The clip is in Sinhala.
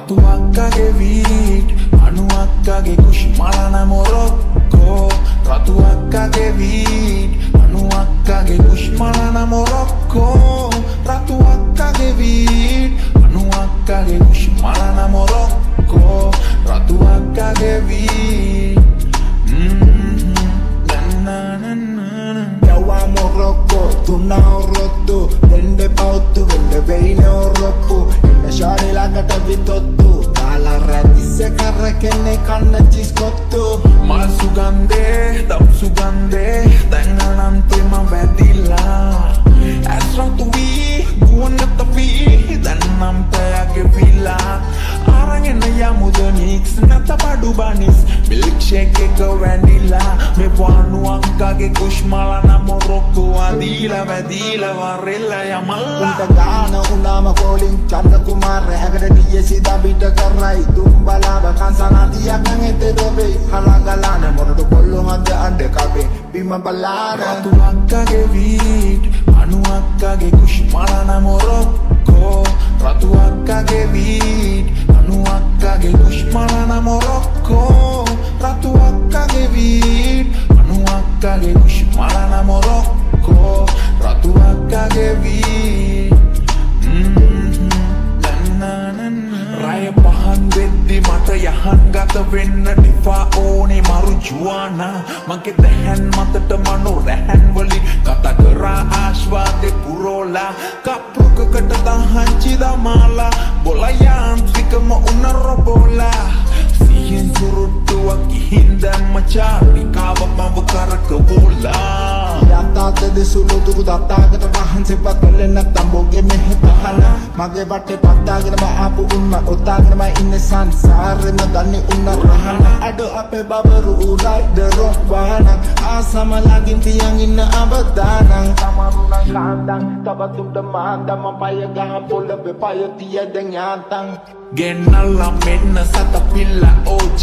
රතු අක්කගේ වීට් අනු අක්කගේ කුෂ්මලන මොරොක්කෝ රතු අක්කගේ වීට් අනු අක්කගේ කුෂ්මලන මොරොක්කෝ රතු අක්කගේ වීට් අනු අක්කගේ කුෂ්මලන මොරොක්කෝ රතු අක්කගේ wheat Yawa Morocco, tunna orottu, dende pauttu, vende veine oroppu, inna shari lagata vitottu, kala ratisse karrakenne kanna chiskottu. මල් සුගන්ධේ දම් සුගන්ධේ දැන් අනන්තෙම වැදිලා ඇස් රතු වී ගුවනත වී දැන් නම් පැයගේ විලා අරගෙන යමුද නික්ස් නැත බඩු බනිස් මිල්ක් ෂේක් එක වැනිලා මේ වනු අක්කගේ කුෂ්මලන මොරොක්කෝ අදීලා වැදීලා වරෙල්ලා යමල්ලා Unta gana unama calling Chandra Kumar Agada diye sida bita karrai Dumbala bakansana diyak nang eterobe Halagalana morodo kollo hadya ande kabe Bima balana රතු අක්කගේ වීට් අනු අක්කගේ කුෂ්මලන මොරොක්කෝ රතු අක්කගේ වීට් අනු අක්කගේ කුෂ්මලන මොරොක්කෝ රතු අක්කගේ වීට් අනු අක්කගේ කුෂ්මලන මොරොක්කෝ රතු අක්කගේ වීට් රය පහන් වෙද්දි මට යහන් ගත වෙන්න ඩිෆා ඕනේ මරු ජුවානා මගේ දැහැන් මතට මනෝ රැහැන් වලින් කතා කරා ආශ්වාදේ පුරෝලා කප්පුකකට දහංචි දමාලා බොලා යාන්ත්‍රිකම උන රොබෝලා සිහින් සුරුට්ටුවක් ගිහින් දැම්ම චාරිකාව මව කරකවෝලා Yata de sulu tu dattagata wahanse patolena tamboge mehe tahana Mage batte pattagena ma apu unna ottagena ma inne sansarena danne unna rahana Ado ape babaru ride the rock wahana Asama lagin tiyang inna abadanan Tamarunang kandang tabatum damanda mapaya gahan pola be paya tiya deng yantang ගෙන්නල්ලා මෙන්න සත පිල්ල OG